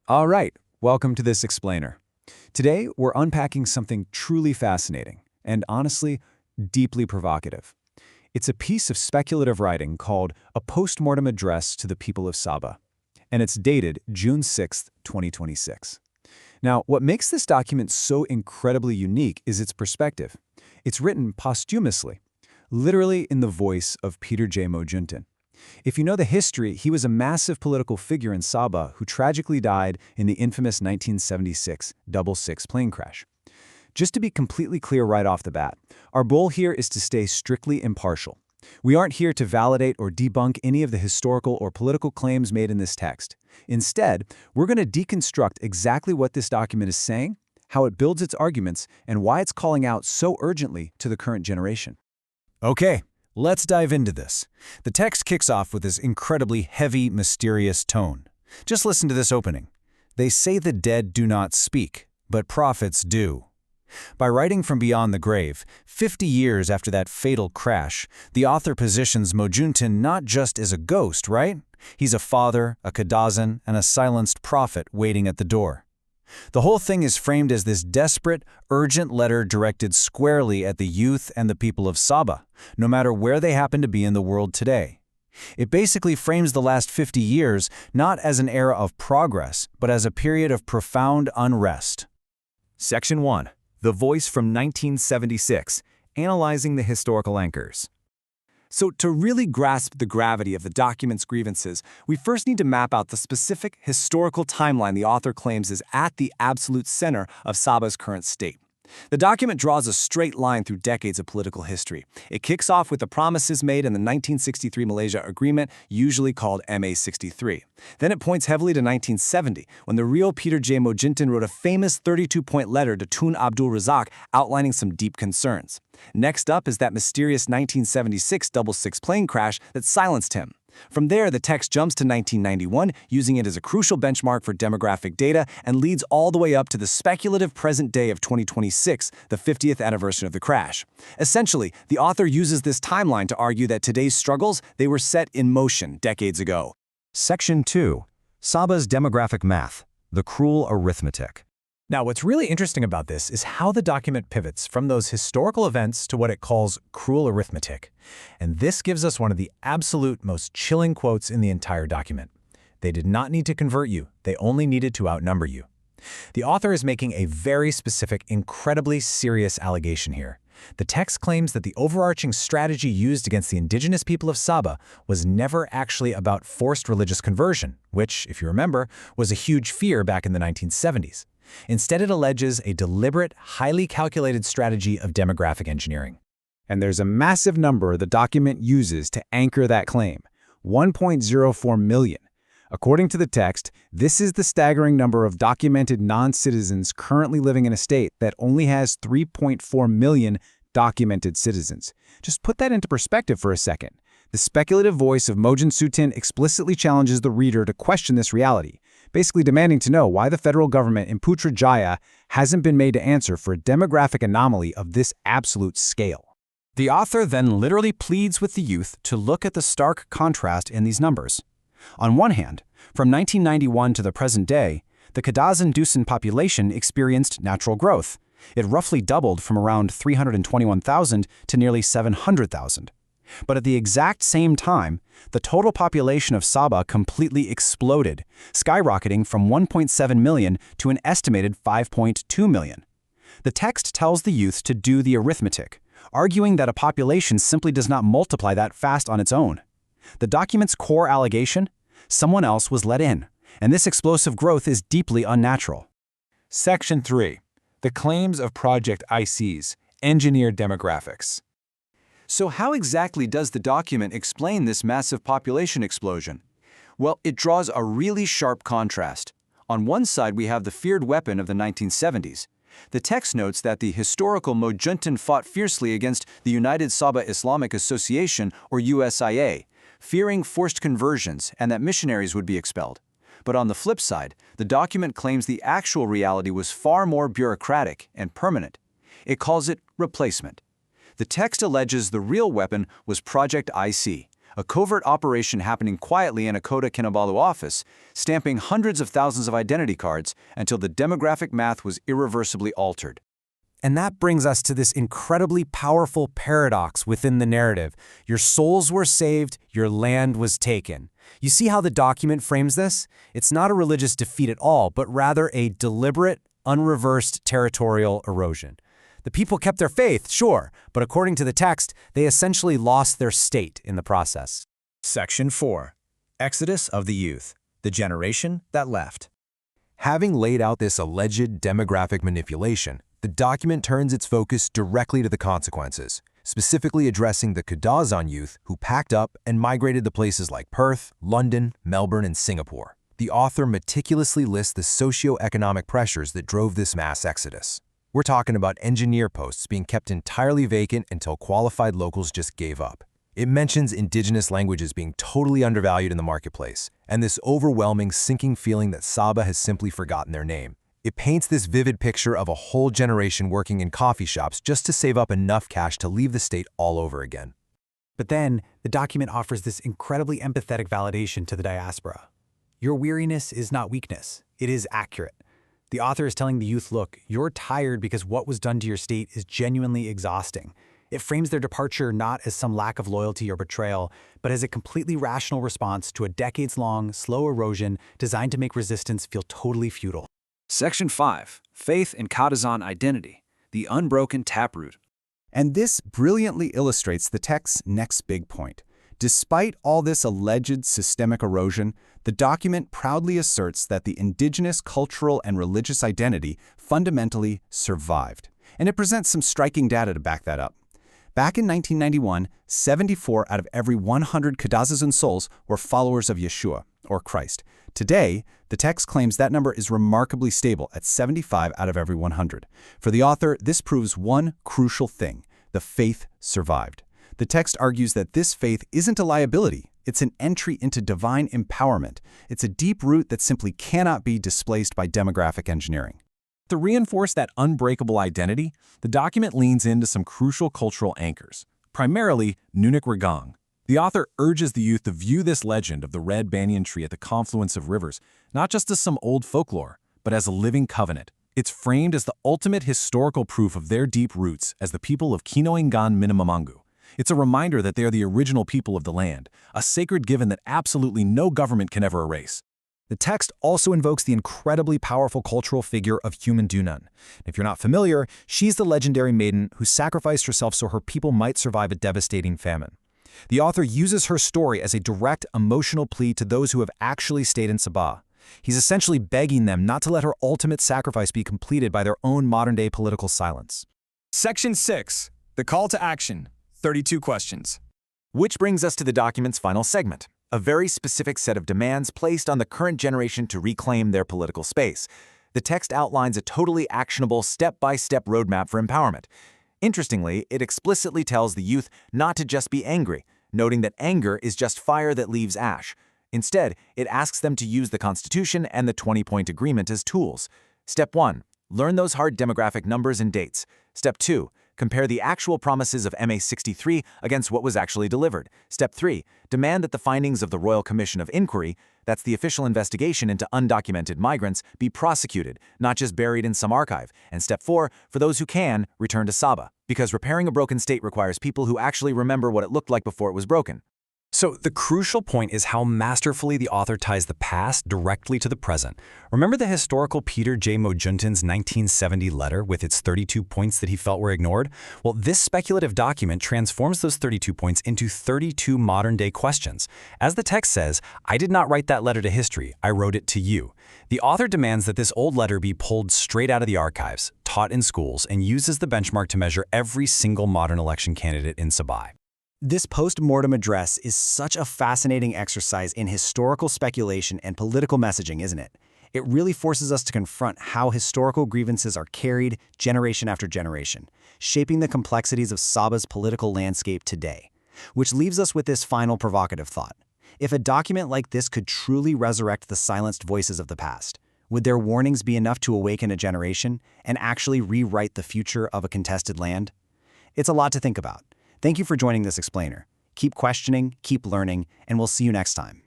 All right, welcome to this explainer. Today, we're unpacking something truly fascinating and honestly, deeply provocative. It's a piece of speculative writing called A Postmortem Address to the People of Sabah, and it's dated June 6, 2026. Now, what makes this document so incredibly unique is its perspective. It's written posthumously, literally in the voice of Peter J. Mojuntin. If you know the history, he was a massive political figure in Sabah who tragically died in the infamous 1976 66 plane crash. Just to be completely clear right off the bat, our goal here is to stay strictly impartial. We aren't here to validate or debunk any of the historical or political claims made in this text. Instead, we're going to deconstruct exactly what this document is saying, how it builds its arguments, and why it's calling out so urgently to the current generation. Okay, let's dive into this. The text kicks off with this incredibly heavy, mysterious tone. Just listen to this opening. They say the dead do not speak, but prophets do. By writing from beyond the grave, 50 years after that fatal crash, the author positions Mojuntin not just as a ghost, right? He's a father, a Kadazan, and a silenced prophet waiting at the door. The whole thing is framed as this desperate, urgent letter directed squarely at the youth and the people of Sabah, no matter where they happen to be in the world today. It basically frames the last 50 years not as an era of progress, but as a period of profound unrest. Section 1. The Voice from 1976, Analyzing the Historical Anchors. So to really grasp the gravity of the document's grievances, we first need to map out the specific historical timeline the author claims is at the absolute center of Sabah's current state. The document draws a straight line through decades of political history. It kicks off with the promises made in the 1963 Malaysia Agreement, usually called MA63. Then it points heavily to 1970, when the real Peter J. Mojuntin wrote a famous 32-point letter to Tun Abdul Razak outlining some deep concerns. Next up is that mysterious 1976 66 plane crash that silenced him. From there, the text jumps to 1991, using it as a crucial benchmark for demographic data, and leads all the way up to the speculative present day of 2026, the 50th anniversary of the crash. Essentially, the author uses this timeline to argue that today's struggles, they were set in motion decades ago. Section 2. Sabah's Demographic Math, the Cruel Arithmetic. Now, what's really interesting about this is how the document pivots from those historical events to what it calls cruel arithmetic. And this gives us one of the absolute most chilling quotes in the entire document. They did not need to convert you, they only needed to outnumber you. The author is making a very specific, incredibly serious allegation here. The text claims that the overarching strategy used against the indigenous people of Sabah was never actually about forced religious conversion, which, if you remember, was a huge fear back in the 1970s. Instead, it alleges a deliberate, highly calculated strategy of demographic engineering. And there's a massive number the document uses to anchor that claim, 1.04 million. According to the text, this is the staggering number of documented non-citizens currently living in a state that only has 3.4 million documented citizens. Just put that into perspective for a second. The speculative voice of Mojuntin explicitly challenges the reader to question this reality, basically demanding to know why the federal government in Putrajaya hasn't been made to answer for a demographic anomaly of this absolute scale. The author then literally pleads with the youth to look at the stark contrast in these numbers. On one hand, from 1991 to the present day, the Kadazan Dusun population experienced natural growth. It roughly doubled from around 321,000 to nearly 700,000. But at the exact same time, the total population of Sabah completely exploded, skyrocketing from 1.7 million to an estimated 5.2 million. The text tells the youth to do the arithmetic, arguing that a population simply does not multiply that fast on its own. The document's core allegation? Someone else was let in, and this explosive growth is deeply unnatural. Section 3. The Claims of Project IC's Engineered Demographics. So how exactly does the document explain this massive population explosion? Well, it draws a really sharp contrast. On one side, we have the feared weapon of the 1970s. The text notes that the historical Mojuntin fought fiercely against the United Sabah Islamic Association, or USIA, fearing forced conversions and that missionaries would be expelled. But on the flip side, the document claims the actual reality was far more bureaucratic and permanent. It calls it replacement. The text alleges the real weapon was Project IC, a covert operation happening quietly in a Kota Kinabalu office, stamping hundreds of thousands of identity cards until the demographic math was irreversibly altered. And that brings us to this incredibly powerful paradox within the narrative. Your souls were saved, your land was taken. You see how the document frames this? It's not a religious defeat at all, but rather a deliberate, unreversed territorial erosion. The people kept their faith, sure, but according to the text, they essentially lost their state in the process. Section 4. Exodus of the Youth, the generation that left. Having laid out this alleged demographic manipulation, the document turns its focus directly to the consequences, specifically addressing the Kadazan youth who packed up and migrated to places like Perth, London, Melbourne, and Singapore. The author meticulously lists the socio-economic pressures that drove this mass exodus. We're talking about engineer posts being kept entirely vacant until qualified locals just gave up. It mentions indigenous languages being totally undervalued in the marketplace, and this overwhelming, sinking feeling that Sabah has simply forgotten their name. It paints this vivid picture of a whole generation working in coffee shops just to save up enough cash to leave the state all over again. But then, the document offers this incredibly empathetic validation to the diaspora. Your weariness is not weakness, it is accurate. The author is telling the youth, look, you're tired because what was done to your state is genuinely exhausting. It frames their departure not as some lack of loyalty or betrayal, but as a completely rational response to a decades-long, slow erosion designed to make resistance feel totally futile. Section 5. Faith in Kadazan Identity, the Unbroken Taproot. And this brilliantly illustrates the text's next big point. Despite all this alleged systemic erosion, the document proudly asserts that the indigenous cultural and religious identity fundamentally survived. And it presents some striking data to back that up. Back in 1991, 74 out of every 100 Kadazan souls were followers of Yeshua, or Christ. Today, the text claims that number is remarkably stable at 75 out of every 100. For the author, this proves one crucial thing: the faith survived. The text argues that this faith isn't a liability, it's an entry into divine empowerment. It's a deep root that simply cannot be displaced by demographic engineering. To reinforce that unbreakable identity, the document leans into some crucial cultural anchors, primarily Nunak Ragang. The author urges the youth to view this legend of the red banyan tree at the confluence of rivers not just as some old folklore, but as a living covenant. It's framed as the ultimate historical proof of their deep roots as the people of Kinoingan Minamamangu. It's a reminder that they are the original people of the land, a sacred given that absolutely no government can ever erase. The text also invokes the incredibly powerful cultural figure of Human Dunan. If you're not familiar, she's the legendary maiden who sacrificed herself so her people might survive a devastating famine. The author uses her story as a direct emotional plea to those who have actually stayed in Sabah. He's essentially begging them not to let her ultimate sacrifice be completed by their own modern-day political silence. Section 6. The Call to Action, 32 questions. Which brings us to the document's final segment, a very specific set of demands placed on the current generation to reclaim their political space. The text outlines a totally actionable step-by-step roadmap for empowerment. Interestingly, it explicitly tells the youth not to just be angry, noting that anger is just fire that leaves ash. Instead, it asks them to use the Constitution and the 20-point agreement as tools. Step 1. Learn those hard demographic numbers and dates. Step 2. Compare the actual promises of MA 63 against what was actually delivered. Step 3. Demand that the findings of the Royal Commission of Inquiry, that's the official investigation into undocumented migrants, be prosecuted, not just buried in some archive. And Step 4. For those who can, return to Sabah, because repairing a broken state requires people who actually remember what it looked like before it was broken. So the crucial point is how masterfully the author ties the past directly to the present. Remember the historical Peter J. Mojuntin's 1970 letter with its 32 points that he felt were ignored? Well, this speculative document transforms those 32 points into 32 modern-day questions. As the text says, I did not write that letter to history, I wrote it to you. The author demands that this old letter be pulled straight out of the archives, taught in schools, and used as the benchmark to measure every single modern election candidate in Sabah. This post-mortem address is such a fascinating exercise in historical speculation and political messaging, isn't it? It really forces us to confront how historical grievances are carried generation after generation, shaping the complexities of Sabah's political landscape today. Which leaves us with this final provocative thought. If a document like this could truly resurrect the silenced voices of the past, would their warnings be enough to awaken a generation and actually rewrite the future of a contested land? It's a lot to think about. Thank you for joining this explainer. Keep questioning, keep learning, and we'll see you next time.